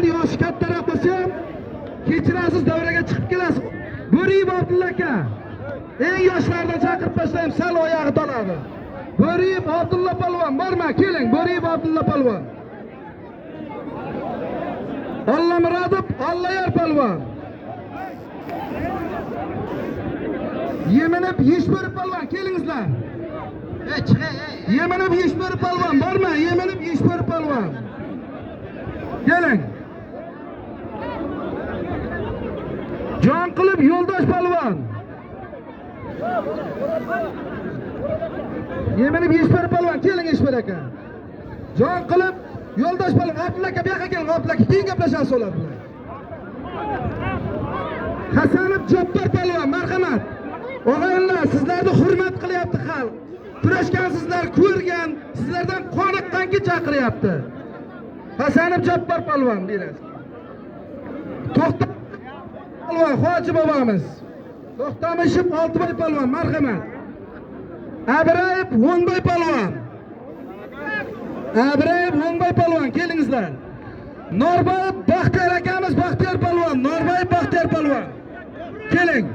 Yoshi kattaroq bo'lsa, kechirasiz, davraga chiqib kelasiz. Bo'riyev Abdulla aka. Eng yoshlardan chaqirib tashlayman, sal oyog'i toladi. Bo'riyev Abdulla polvon, borma, keling, Bo'riyev Abdulla polvon. Allamurodov Allayar polvon. Yeminib Yeshbir polvon, kelingizlar. Yeminib Yeshbir polvon, borma, Yeminib Yeshbir polvon. Keling. Jon qilib Yo'ldosh polvon. Yeminib Yeshbir polvon, keling Yeshbir aka. Jon qilib Yo'ldosh polvon, Abdulla aka bu yoqqa keling, Abdulla aka keyin gaplashamiz ular bilan. Hasanov Jabbor polvon, marhamat. Og'aylar, sizlarni hurmat qilyapti xalq. Kurashgansizlar, ko'rgan, sizlardan qoniqqanki chaqiryapti. Hasanov Jabbor polvon deysiz. To'xta polvon, Hoji bobomiz. To'xtamishib Oltiboy polvon, marhamat. Abrayev O'ngboy polvon. Abrayev O'ngboy polvon, kelingizlar. Norboyev Baxtiyor akamiz, Baxtiyor polvon, Norboyev Baxtiyor polvon. Keling.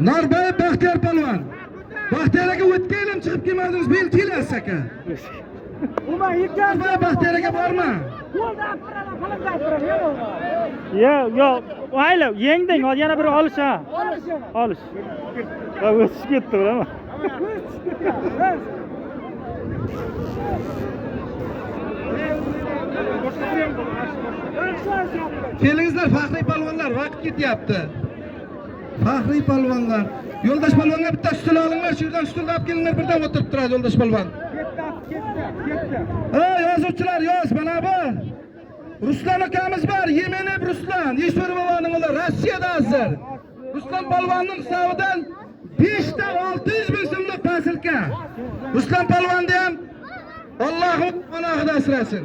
Norboyev Baxtiyor polvon. Baxtiyor aka o'tganlar chiqib kelmadingiz, bel kelasiz aka. Umuman yetgan Baxtiyor aka bormi? Yo'q, mayli, yengding, yana biri olish ha. Olish. Va o'tib ketdi, bilaman. Kelingizlar faxriy polvonlar, vaqt ketyapti. Faxriy polvonlar. Yo'ldosh polvonga bitta stul olinglar, shu yerdan stulni olib kelinglar, birdan o'tirib turadi Yo'ldosh polvon. Ketdi. Ey yozuvchilar, yoz, mana bu. Ruslan akamiz bor, Yemenib Ruslan, Yeshbir boboning o'g'li, Rossiyada hozir. Ruslan polvonning hisobidan 5 ta 600 ming so'mlik pasilka. Ruslan polvonni ham Alloh panohida asrasin.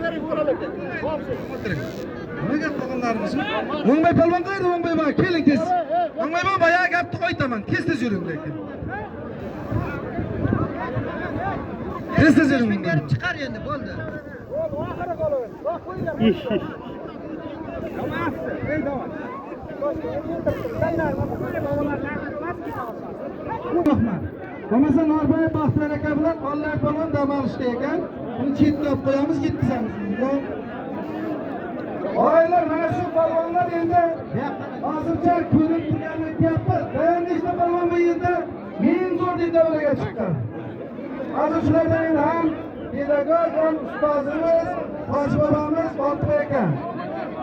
Bering o'ralaka. Nimaga qolganlarimiz? O'ngboy polvon qayerda? O'ngboy bobo, keling tez. O'ngboy bobo, boya gapni qo'ytaman. Tez yuring lekin. Tez yuring. Berib chiqar endi, bo'ldi. Oxiri qolaver. Voq qo'yinglar. Ey davom. Rahmat. Bo'lmasa Norboyev Baxtiyor aka bilan Allayar polvon dam olishda ekan. Buni chetga olib qo'yamiz, yetkazamiz. Oylar, mana shu polvonlar endi hozircha ko'rib turganini aytyapti. Nechta polvon bu yerda men zo'r deb davraga chiqqan. Hozir shulardan endi ham pedagog ham ustozimiz, Hoji bobomiz Oltiboy aka.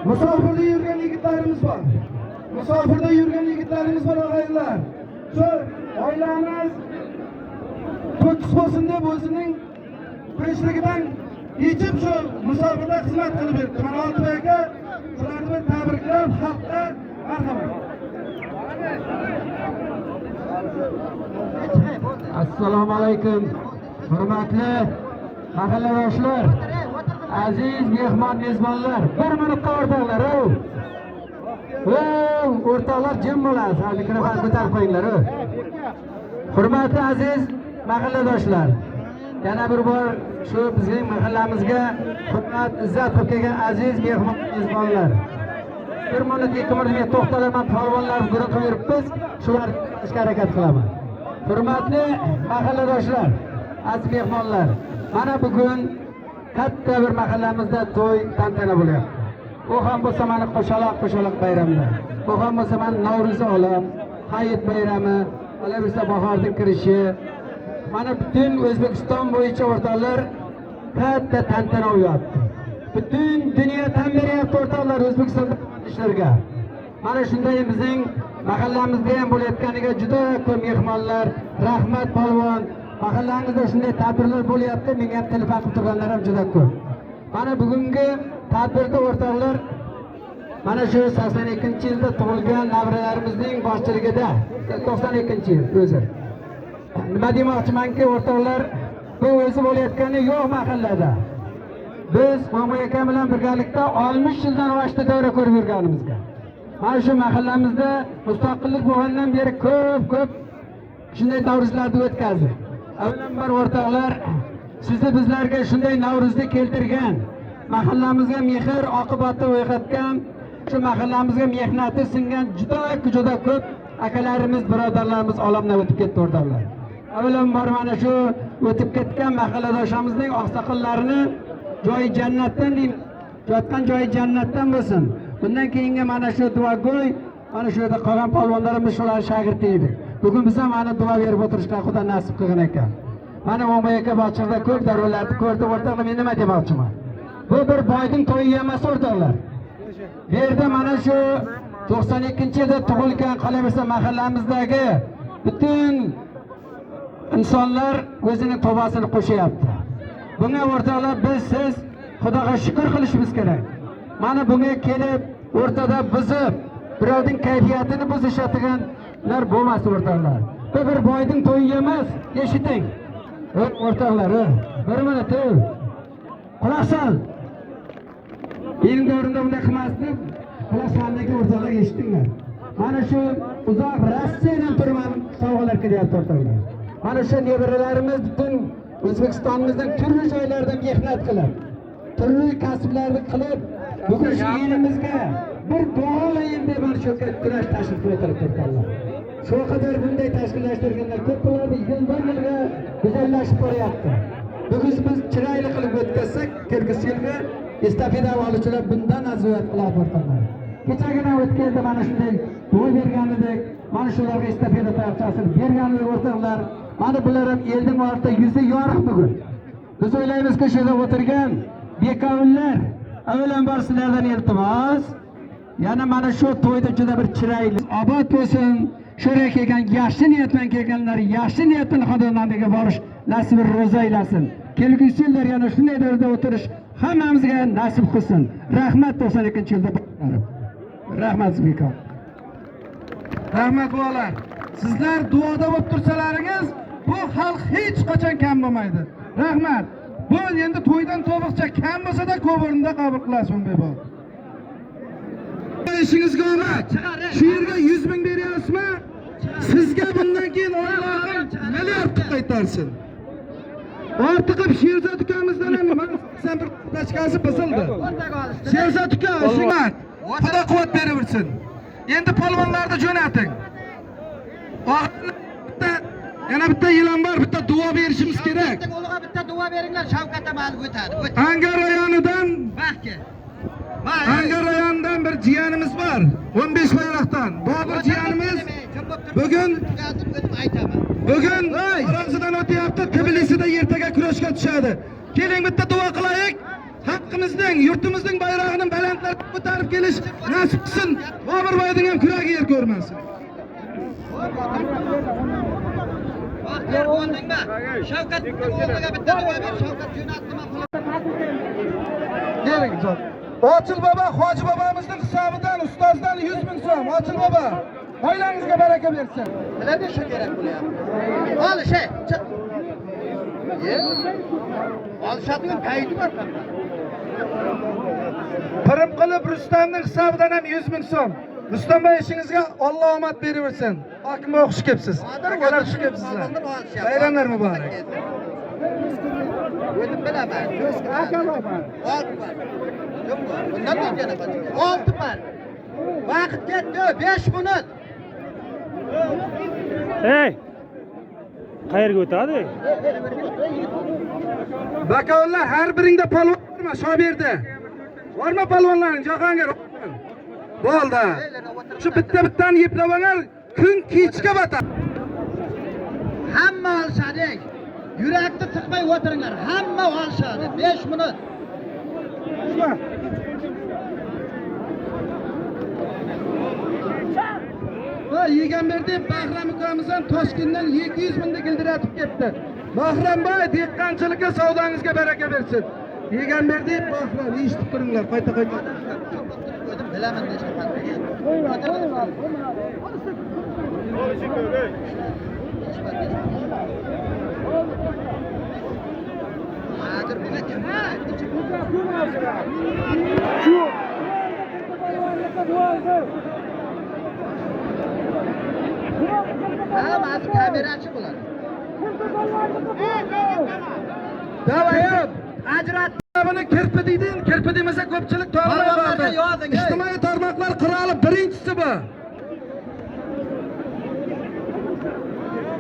Musofirda yurgan yigitlarimiz bor. Musofirda yurgan yigitlarimiz bor og'aylar. Shu oilamiz to'kis bo'lsin deb o'zining qiyinchiligidan yechib shu musofirda xizmat qilib berdi. Mana Oltiboy aka shularni tabriklab, xalqqa marhamat. Assalomu alaykum. Hurmatli mahalladoshlar, aziz mehmon mezbonlar, bir minutga o'rtoqlar. O'rtoqlar jim bo'lasiz, mikrofonni ko'tarib qo'yinglar. Hurmatli aziz mahalladoshlar, yana bir bor shu bizning mahallamizga hurmat, izzat qilib kelgan aziz mehmon mezbonlar. Bir minut, 2 minutga to'xtalaman, polvonlar guruh yuribmiz, shular ishga harakat qilaman. Hurmatli mahalladoshlar, aziz mehmonlar, mana bugun katta bir mahallamizda to'y tantana bo'lyapti. Bu ham bo'lsa mana qo'shaloq bayramlar. Bu ham bo'lsa mana Navro'zi olam, Hayit bayrami, albatta bahorning kirishi. Mana butun O'zbekiston bo'yicha o'rtoqlar katta tantana o'tyapti. Butun dunyo tan beryapti o'rtoqlar O'zbekiston ishlarga. Mana shunday bizning mahallamizda ham bo'layotganiga juda ko'p mehmonlar, rahmat polvon. Mahallangizda shunday tadbirlar bo'lyapti, menga ham telefon qilib turganlar ham juda ko'p. Mana bugungi tadbirda o'rtoqlar, mana shu 82-yilda tug'ilgan nabralarimizning boshchiligida 92-yil o'zi. Nima demoqchimanki, o'rtoqlar, bu o'zi bo'layotgani yo'q mahallada. Biz Mo'min aka bilan birgalikda 60 yildan oshdi davra ko'rib yurganimizga. Mana shu mahallamizda mustaqillik bo'lgandan beri ko'p shunday davrlarni o'tkazdik. Avvalambor o'rtoqlar, sizni bizlarga shunday Navro'zni keltirgan, mahallamizga mehr oqibatini uyg'otgan, shu mahallamizga mehnati singan juda ko'p akalarimiz, birodarlarimiz olamdan o'tib ketdi o'rtoqlar. Avvalambor mana shu o'tib ketgan mahalladoshlarimizning oqsoqollarini joyi jannatdan deymiz. Yotgan joyi jannatdan bo'lsin. Bundan keyingi mana shu duogo'y, mana shu yerda qolgan polvonlarimiz shular shagird edi. Bugun biz ham mana duo berib o'tirishga Xudo nasib qilgan ekan. Mana Mo'min aka boshchiqda ko'p darvolarni ko'rdi o'rtoqlar, men nima demoqchiman? Bu bir boyning to'yi emas o'rtoqlar. Bu yerda mana shu 92-yilda tug'ilgan qolaversa mahallamizdagi butun insonlar o'zining tavbasini qo'shyapti. Bunga o'rtoqlar siz Xudoga shukr qilishimiz kerak. Mana bunga kelib o'rtada buzib, birovning kayfiyatini buzishadiganlar bo'lmas o'rtoqlar. Bu bir boyning to'yi emas, eshiting. O'rtoqlar, bir minut. Quloq sol. Mening o'rnimda bunday qilmasdim. Quloq solniki o'rtoqlar eshitinglar. Mana shu uzoq Rossiyadan turman sovg'alar kelyapti o'rtoqlar. Mana shu nevaralarimiz butun O'zbekistonimizdan turli joylardan mehnat qilib, turli kasblarni qilib, bugun shu elimizga bir duolayın deb mana shu kurash tashrif qilib shu qadar bunday tashkillashtirganlar ko'p bo'ladi, yildan-yilga go'zallashib boryapti. Bugun biz chiroyli qilib o'tkazsak, kelgusi yilga estafeta oluvchilar bundan azorat qiladi o'rtoqlar. Kechagina o'tkazdi mana shunday duo berganidek, mana shularga estafeta tayyorchasini berganlar o'rtoqlar. Mana bular ham elning ortida yuzi yorug' bugun. Biz o'ylaymizki, shu yerda o'tirgan bekovullar, avvalambor sizlardan iltimos, yana mana shu to'yda juda bir chiroyli obod bo'lsin. Shurga kelgan yaxshi niyat bilan kelganlar yaxshi niyat bilan xonadonlarga borish nasib ro'za aylasin. Kelgusi yillar yana shunday davrda o'tirish hammamizga nasib qilsin. Rahmat 92-yilda. Rahmat sizga. Rahmat bolalar. Sizlar duoda bo'lib tursalaringiz, bu xalq hech qachon kam bo'lmaydi. Rahmat. Bu endi to'ydan to'liqcha kam bo'lsa-da ko'p o'rinda qabul qilasiz unga bu. İşingizga omad. Shu yerga 100 ming beryapsizmi? Sizga bundan keyin Allohim milliard qaytarsin. Ortiq qilib Sherzod ukamizdan ham sen bir tashkasi bisildi. Sherzod uka, Shumat. Xudo quvvat beraversin. Endi polvonlarni jo'nating. Yana bitta yilon bor, bitta duo berishimiz kerak. Bitta duo beringlar, Shavkat amal o'tadi. Angar rayonidan Baxtga. Angar rayonidan bir jiyanimiz bor. 15 bayroqdan. Bobur jiyanimiz bugun Xo'rozdan o'tyapti. Tbilisida ertaga kurashga tushadi. Keling bitta duo qilaylik. Haqqimizning, yurtimizning bayrog'ini balandlab ko'tarib kelish nasib qilsin. Bobur boyning ham kuragi yer ko'rmasin. Baxtiyor bo'ldingmi? Shavkat o'g'liga bitta duo ber, Shavkat jo'natdimi? Keling, zot. Ochil bobo, Hoji bobomizning hisobidan ustozdan 100 ming so'm. Ochil bobo, oilangizga baraka bersin. Nimaga shu kerak bo'lyapti? Olish, chiq. Olishadigan payti bor. Pirim qilib Rustamning hisobidan ham 100 ming so'm. Rustam boy ishingizga Alloh omad beraversin. Hokimga o'qish kelibsiz. Akalar tushib kelibsizlar. Bayramlar muborak. O'zim bilaman. Akalarman. 6 bar. Bundan o'tgani qancha? 6 bar. Vaqt ketdi, 5 minut. Hey! Qayerga o'tadi? Bakovlar har biringda polvon bormi? Shu yerda. Bormi polvonlaring? Jahongir. Bo'ldi. Shu bitta-bittani yeplab olar, kun kechga batar. Hamma olishadi. Yurakni tiqmay o'tiringlar. Hamma olishadi. 5 minut. Yeganberdi Bahram ukamizdan Toshkentdan 200 mingni gildiratib ketdi. Bahram boy, dehqonchilikka savdongizga baraka bersin. Yeganberdi Bahram, eshitib turinglar, qayta. Bilaman nechta qanday. Hozir mazkur kamerachi bo'ladi. Davayib, ajrat buni kirpi deydin, kirpi demasa ko'pchilik Tarmoqlarga to'g'ri yozing. ijtimoiy tarmoqlar quroli birinchisi bu.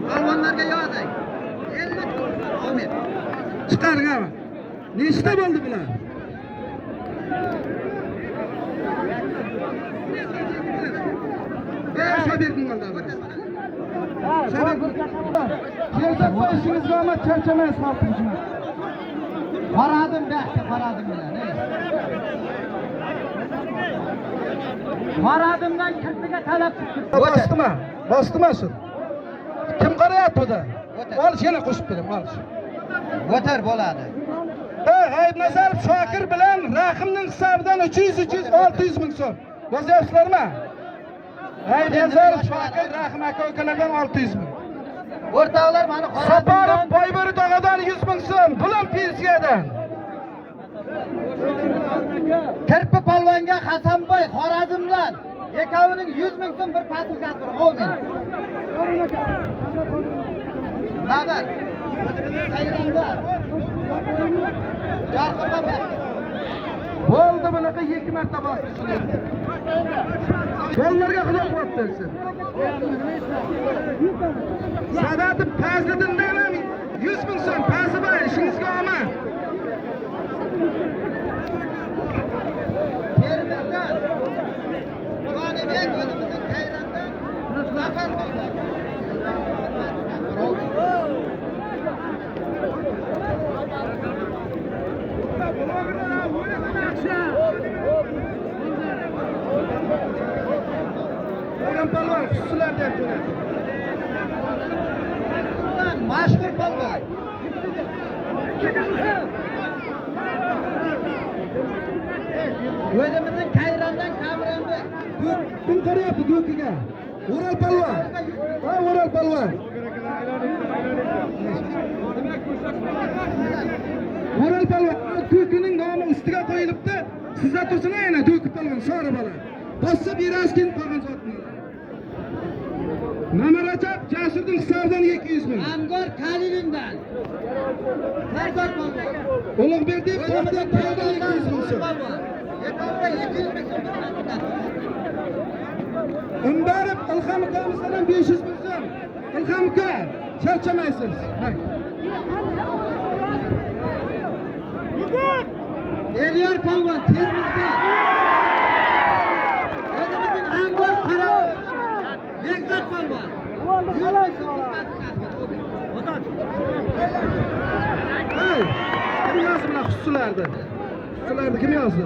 Polvonlarga yozing. 50 Omid. Chiqargan. Nechta bo'ldi bular? Shabirning oldida. Kelsak ishingizga omad, charchamaysiz xalqimiz. Qaradim baxti, qaradim bilan. Qaradimdan kirpiga talab chiqdi. Bostima shu. Kim qarayapti bunda? Olish yana qo'shib beraman, olish. O'tar bo'ladi. G'oibnazarov Shokir bilan Rahimning hisobidan 300, 600 ming so'm. Yozyapsizlarmi? G'oibnazarov Shokir, Rahim aka ukalardan 600 ming. O'rtoqlar, meni Saparov Boyburi tog'adan 100 ming so'm, Bulan pensiyadan. Kirpi polvonga Hasanboy Xorazmdan ekovining 100 ming so'm bir patilkasi bor. Omin. Naqar. Bo'ldi bunaqa 2 marta bosishlar. Gollarga xudo quvvat bersin. Sadatov Fazliddindan ham 100 ming so'm, Fazliboy ishingizga omad. Termizdan Jonibek o'zimizning Tayrandan Zafar Polvon xususilar deb jo'natdi. mashhur polvon. O'zimizning Tayrandan Kamranbi. Kim qarayapti do'kiga? O'ral polvon. O'ral polvon. O'ral polvon do'kining nomi ustiga qo'yilibdi. Sizda tursin yana do'ki polvon sori bola. Bossa beraskin qolgan zotni. Namarachap Jasurning hisobidan 200 ming. Angor Kalilindan. Sardor polvon. Ulug'berdi To'xtab polvon 200 ming so'm. Ekoviga 200 ming so'm. Umbarib Ilham ukamizdan 500 ming so'm. Ilham uka, charchamaysiz. Elyor polvon Termizdan. O'zimizning Angor Qaro. Bekzod polvon. Hey, kim yozdi bular xususilarni? Xususilarni kim yozdi?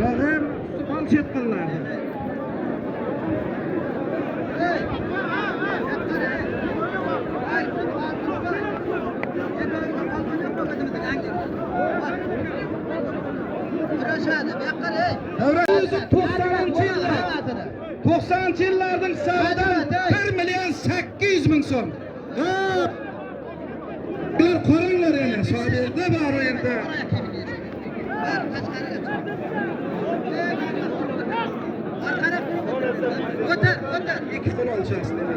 Yog'im qon chetqinlarni. Kurashadi, bu yoqqa ey. Davron 90 yillarning hisobidan 1 million 800 ming so'm. Ular qo'ringlar yana, shoirda bor endi. O'tar. 2 qo'l olishasiz dedi.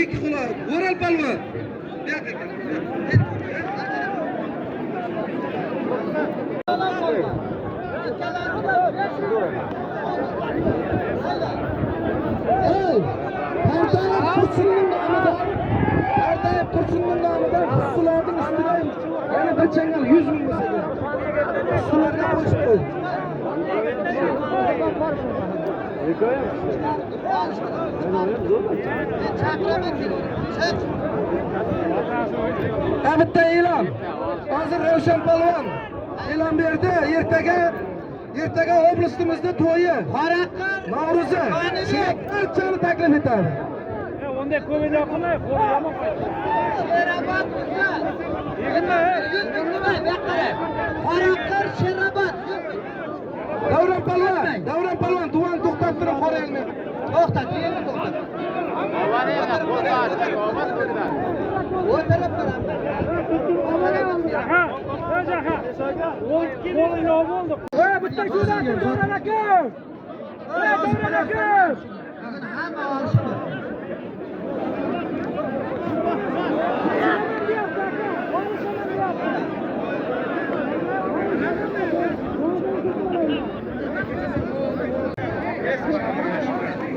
2 qo'l, O'ral polvon. Bu yoqqa kel. Partayib Tursunning nomidan xususilarning ustidan yana bir changal 100 ming bo'lsa kerak. Xususilarga qo'shib qo'y. Bitta e'lon. Hozir Ravshan polvon e'lon berdi. Ertaga ertaga oblastimizda to'yi, Qoraqir, Navro'zi. Shunga barchani taklif etadi. Unday ko'medi yoqmay, qo'li yomon qaytdi. Sherobod bo'lsa. Yigitlar, 100 ming so'm beqara. Qoraqir, Sherobod. Davron Palvon, duvan to'xtab turib qo'rayolmaydi. To'xtat, endi to'xtat. O'tirib turamiz. Aha, aha. Qo'li yomon bo'ldi. Bitta ko'zatib Davron aka. Davron aka. Hamma olishdi.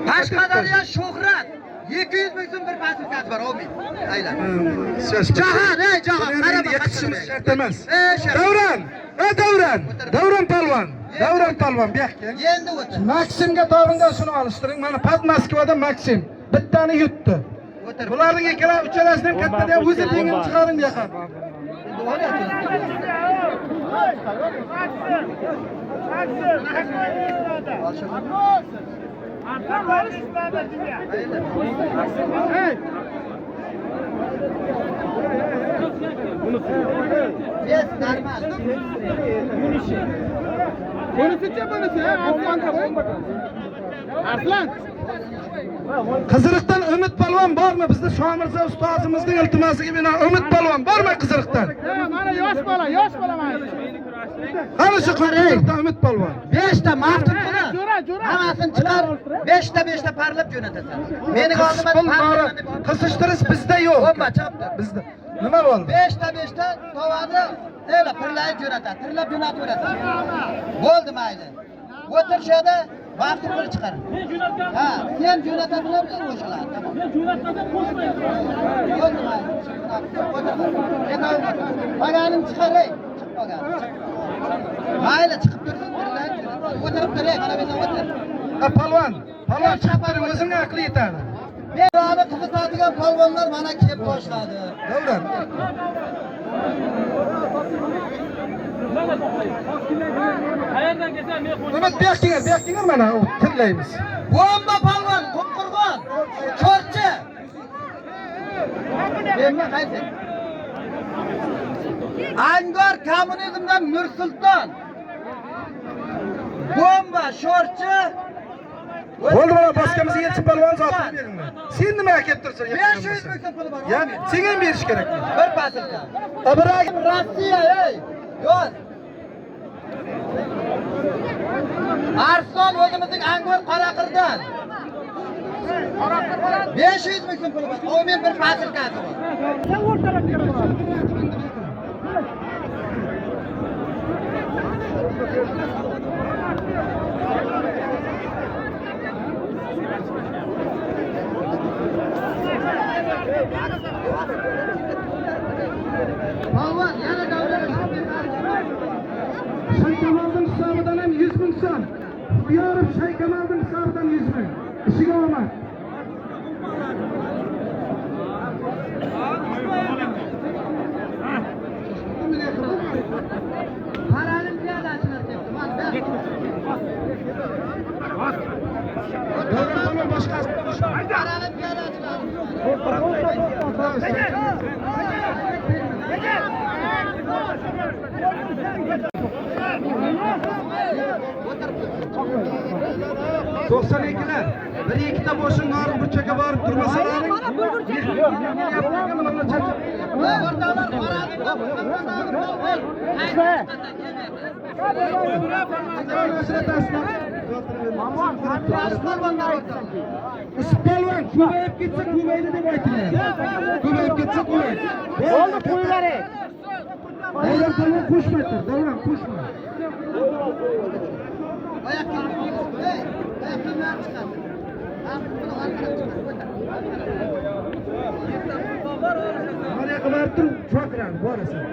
Qashqadaryo Shuhrat 200 ming so'm bir pasportkasi bor, Omid. Aylan. Jahon, Jahon, qarama Yetishimiz shart emas. Davron. Davron Palvon, bu yoqqa. Endi o'tir. Maksimga tog'indan shuni olishtiring. Mana Pat Moskvadan Maksim bittani yutdi. O'tir. Bularning uchalasidan katta deb o'zi tengini chiqaring bu yoqqa. Yes, normal. Arslan. Qiziriqdan Umid Palvon bormi? Bizda Shomirza ustozimizning iltimosiga binoan Umid Palvon bormi Qiziriqdan? Mana yosh bola mana. Qani shu Qiziriqdan Umid Palvon. 5 ta maftun qilib. Hammasini chiqar. 5 ta parlab jo'natasan. Meni oldimda Qisishtirish bizda yo'q. Bomba chapdi. Bizda. Nima bo'ldi? 5 ta tovani ela pirlayib jo'natadi. Pirlab jo'nataveradi. Bo'ldi mayli. O'tir shu yerda maftun qilib chiqar. Ha, sen jo'natadilar qo'shiladi. Tamam. Men jo'natmadan qo'shmayman. Bo'ldi mayli. Paganim chiqaray. Chiq pagan. Mayli chiqib tursin, pirlayib jo'natadi. O'tirib turay, mana bu yerda o'tir. Palvon chaqirib o'zingga aqli yetadi. Meni qiziqadigan polvonlar mana kelib boshladi. Davron. Qayerdan kelsan men qo'sh. Umid bu yoqqa mana tillaymiz. Bomba polvon, Qumqurg'on, Cho'rchi. Menga qaysi? Angor kommunizmdan Nursulton. Bomba, Sho'rchi. Bo'ldi, mana boshqamizga yetib polvon zotini beringlar. Sen nimaga kelib tursan? 500 ming so'm puli bor. Yani senga ham berish kerak. Bir pasilka. Ibrahim Rossiya, ey. Yo'q. Arslon o'zimizning Angor Qoraqirdan. 500 ming so'm puli bor. O men bir pasilkasi bor. Sen o'rtalab kelasan. Polvon, yana davlat. Shaykamolning hisobidan ham 100 ming so'm. Xuyorov Shaykamolning hisobidan 100 ming. Ishiga omad. Paralimpiyadachilar debdi. Davron boshqasi. Paralimpiyadachilar. To'qson ikkilar. Bir ikkita boshing norib burchaga borib turmasalaring. O'rtalar Palvon ko'payib ketsa ko'paydi deb aytinglar. Ko'payib ketsa ko'paydi. Bo'ldi, qo'yinglar. Davron Palvon qo'shmaydi. Davron qo'shma. Mana qilib turib chokran borasan.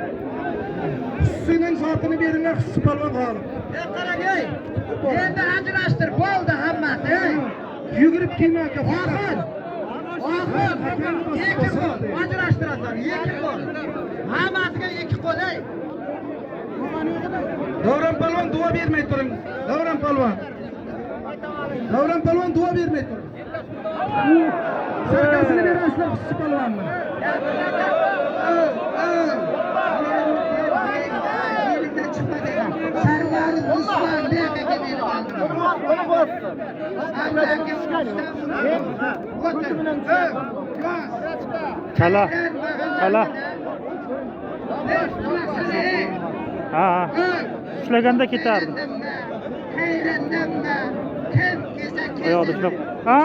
Sening sotini beringlar, Palvon g'olib. qarang ey. Endi ajrashtir, bo'ldi hammasi ey. Yugurib kelma aka. Oxir. Ikki qo'l ajrashtirasan, ikki qo'l. Hammasiga ikki qo'l ey. Davron Palvon duo bermay turing. Davron palvon. Davron palvon duo bermaydi. Sarkasini berasizlar Xususi palvonni. Sarvari Usmon Bekaga berib Chala. Chala. Ha. Ushlaganda ketardi. Oyoqda ushlab. Ha?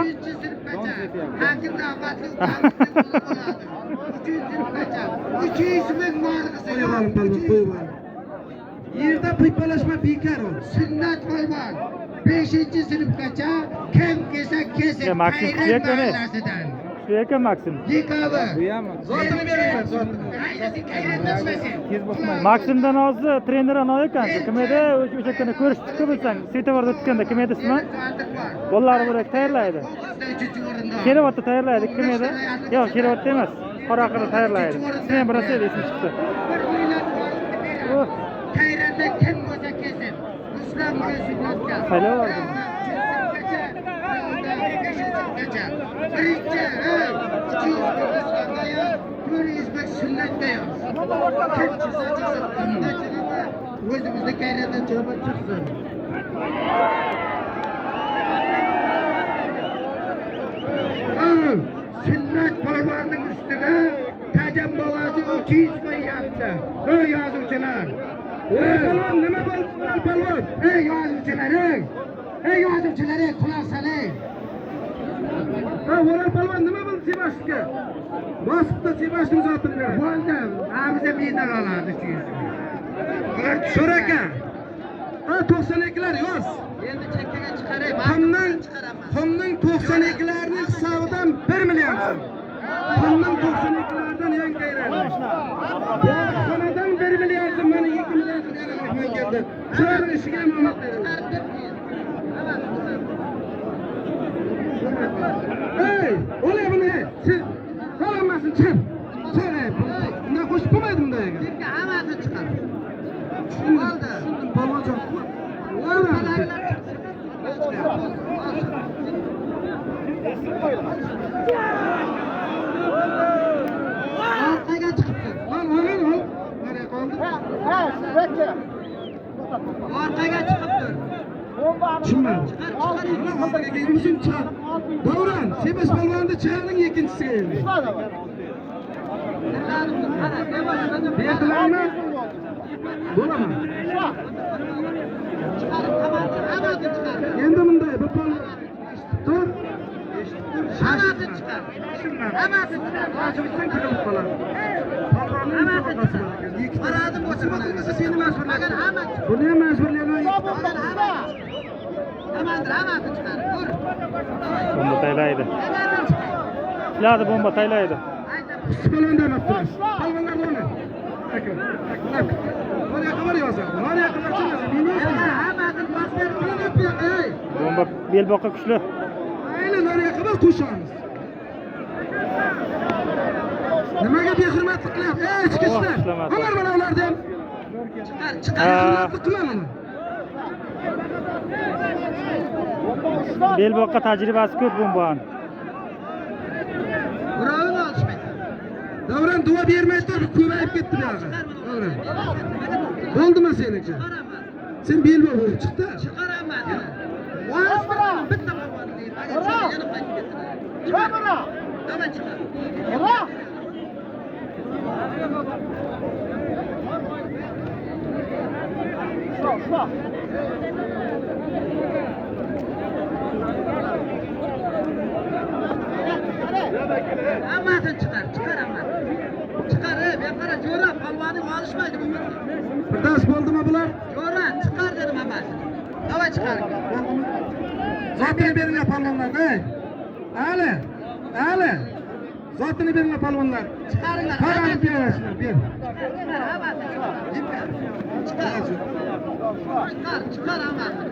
Qo'yib qo'yib. Yerda piypalashma bekor ol. Sunnat polvon 5-sinfgacha kim kelsa kelsin. Ya, Maksim Xayrat kuyakmi? mahallasidan. Shu ekan Maksim. Yekavi. Zotini berayman, zotini. Haydasi khayratlashmasin. Maksimdan hozir trener anoyi ekansiz. Kim edi? O'sha kuni ko'rish chiqib bilsang, svetoforda o'tganda kim edi ismi? Bolalar bo'lak tayyorlaydi. 3-chi o'rinda. Keravotda tayyorlaydi. Kim edi? Yo'q, Keravotda emas. Qoraqalda tayyorlaydi. Sen birasi edi, esim chiqdi. Oh. Xayratda kim bo'lsa kelsin. Ruslan Murodovga. Saylavordim. O'zimizda Xayratdan javob chiqsin. Sunnat polvonning ustiga tajam bolasi 200 qo'yyapti. Ey yozuvchilar. Palvon nima bo'ldi palvon? Ey yozuvchilar, ey yozuvchilar, quloq soling. Ha, O'ral palvon nima bo'ldi Sebashga? Bosibda Sebashning zotini ber. Bo'ldi, hamza medal oladi shu yerda. Sho'r aka. Ha, 92lar yoz. Endi chekkaga chiqaray, Xonning 92larning hisobidan 1 million so'm. Xonning 92lardan yangi qayradi. Xonadan 1 million so'm, mana 2 million so'm rahmat keldi. Shularning ishiga ham omad beradi. Hey, o'la buni. Siz qolmasin chin. So'ray. Bunday qo'shib bo'lmaydi bunday ekan. Senga hammasi chiqadi. Oldi. Palvonjon. Orqaga chiqibdi. Orqaga chiqibdi. Tushunmadim. Davron, Sebash palvonni charning ikkinchisiga endi. Berdilarmi? Bo'laman. Endi bunday bir palvon tur. Hammasi chiqadi. Hammasi chiqadi. Hozirdan kirib qoladi. Palvonning so'rasi bor ekan. Farazim bo'lsa mana seni majburlayman. hamma Buni ham majburlayman. hammasi chiqadi. Ur. Bomba taylaydi. Shularni bomba taylaydi. Palvon demabdilar. Palvonlar buni. Aka. Mana yoqqa yozadi. Mana yoqqa chiqadi. Hammasi bosib qo'yib ey. Bomba belboqqa kuchli. Aynan mana yoqqa qo'shamiz. Nimaga behurmatlik qilyapti? Ey, chiqishlar. Ular mana ularni ham Chiqar. hurmatlik qilma mana. Belboqqa tajribasi ko'p bombani. Birovni olishmaydi. Davron duo bermay turib ko'payib ketdi bu yoqqa. Davron. Bo'ldimi seniki? Sen belbo bo'lib chiqdi. Chiqaraman. Voy, bitta polvon deydi. Yana qaytib ketdi. Chiqara. Nima chiqar? Hammasini chiqaraman. Chiqarib, yoqara jo'ra, polvonni olishmaydi bu yerda. Birdas bo'ldimi bular? Jo'ra, chiqar dedim hammasini. Davay chiqar. Zotini beringlar palvonlar, ey. Ali. Zotini beringlar palvonlar. Chiqaringlar. Qarang berasizlar, ber. Chiqar hammasini.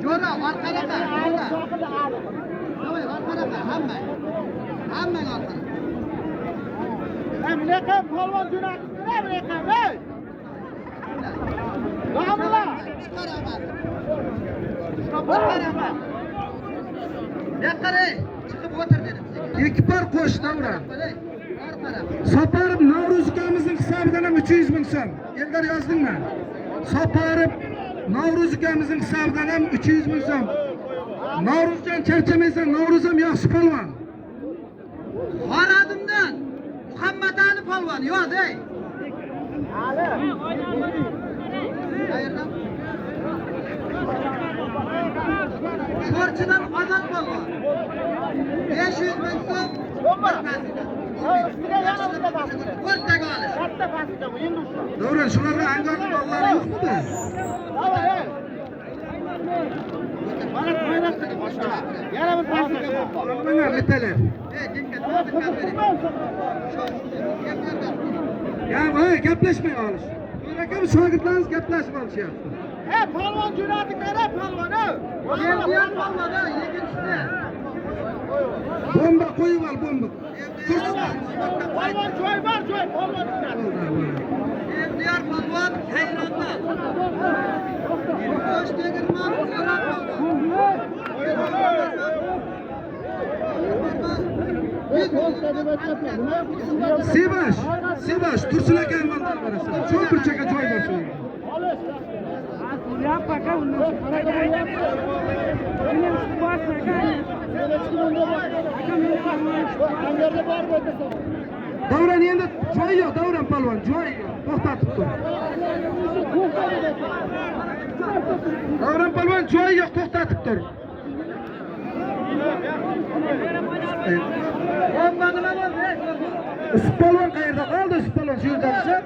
Jo'ra, orqaga qar, jo'ra. Davay, orqaga qar, hamma. Hammang orqaga. Bunaqa polvon jo'natibdi, bunaqa, ey! Çıkaraman. Çıkaraman. Yakarı. Çıkıp otur dedim size. İki par koş davra. Her taraf. Saparıp Navruz ukamızın hisabidan ham 300 ming so'm. Eldar yozdingmi? Saparıp Navruz ukamızın hisabidan ham 300 ming so'm. Navruzjon charchamaysan, Navruz ham yaxshi polvon. Haradımdan Muhammed Ali Palvan yok ey. Hayırdan? Şorçudan Azat Palvan. 500 bin so'm. O'rtaga olish. Davron, shularga angorli bollari yo'qmi da? Yana bir pasga Mana metalar. Ya, gaplashmay olish. Akam shogirdlarimiz gaplashib olishyapti. Palvon jo'natinglar, palvon. Emdiyor Palvan ha, yeginchisi. Bomba qo'yib ol, bomba. Palvon joy bor, joy palvon. Emdiyor Palvan hayronda. Hoş tegirman Palvan. Sivash, Tursun akam mandan qarasa. Shu bir chaka joy bor shu. Ya paka undan. Davron endi joy yo'q, Davron polvon, joy yo'q. To'xtatib tur. Davron polvon, joy yo'q, to'xtatib tur. Bomba nima bo'ldi? Polvon qayerda qoldi? Polvon shu yerdamisa?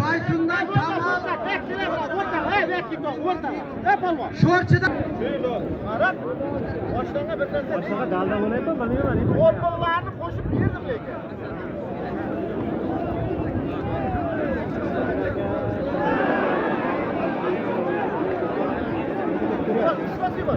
Baytundan Kamal Palvon. Şorçudan Boshlarga bir narsa. Boshqa dalda bo'layapti, bilmayman. Qo'llarni qo'shib berdim lekin. Спасибо.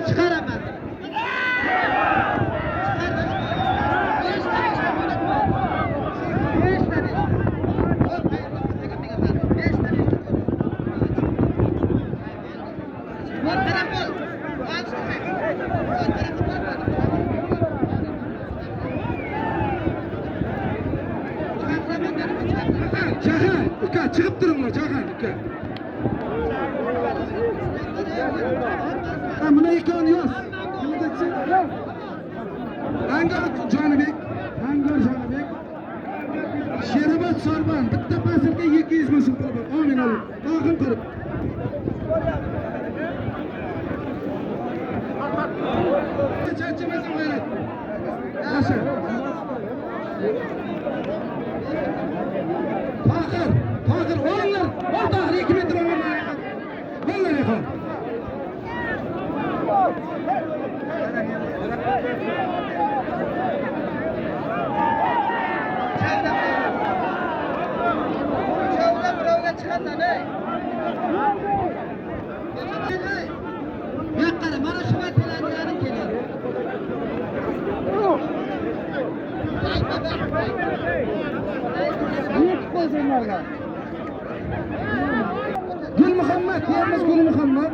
çıkaramaz. Jahan, uka chiqib turinglar, Jahan uka. Ha, buni ikkovini yoz. Angor Jonibek, Angor Jonibek. Sherobod Sorbon, bitta pasilga 200 ming so'm pul bor. Amin Allah. Oxir qilib. Charchamasin g'ayrat. Yaxshi. Tohir, o'ringlar. Ol Tohir 2 metr o'rnaydi. Vallahi qo'l. Yoqqara, mana shu vatanlarni keladi. Gul Muhammad, Termiz Gul Muhammad.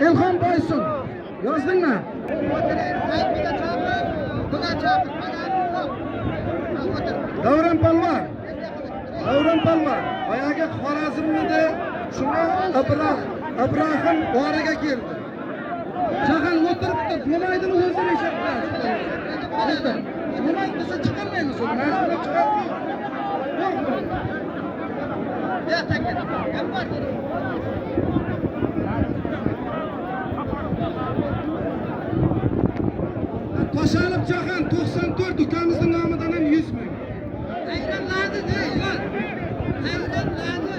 Ilhom Boysun. Yozdingmi? Davron Palvon. Davron Palvon. Oyog'i Xorazmda shuna Ibrohim boriga keldi. Shahar o'tiribdi, demaydimi o'zini eshitdi. Demak, biz chiqarmaymiz, majbur chiqarib. To'shalib Jahon 94 ukamizning nomidan ham 100 ming. Aylanladi, yo'q. Aylanladi.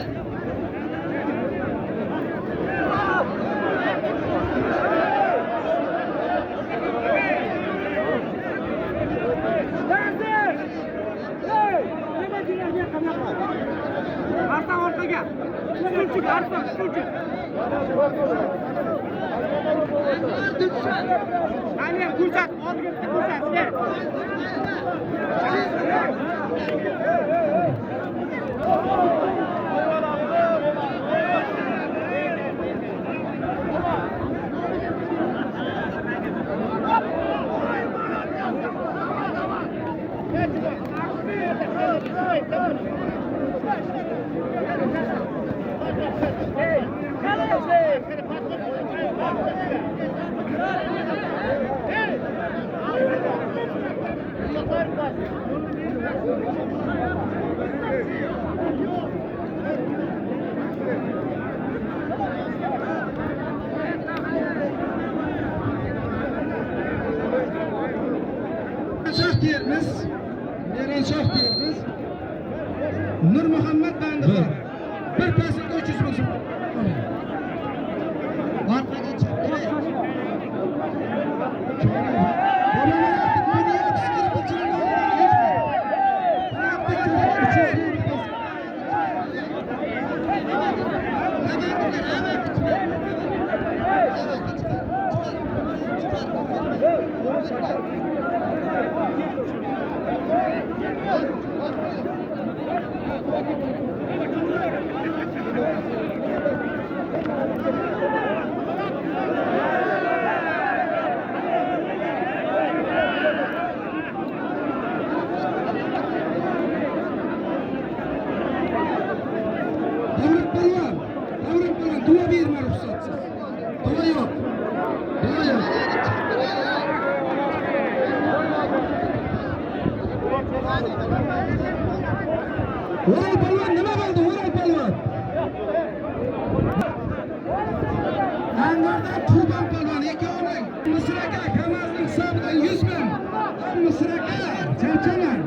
Shoh dermiz. Meronsoh dermiz. Nur Muhammad bandi bor. Bir pasga 300 ming so'm. Orqaga chiqdi. Davron Palvon, duo berma ruxsatsiz. Duo yo'q. Duo yo'q. O'ral Palvon nima bo'ldi? O'ral Palvon. Anvardan Qurbon Palvon ikkovining Misraka Kamazning hisobidan 100 ming. Misraka chanchaman.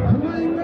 Humayun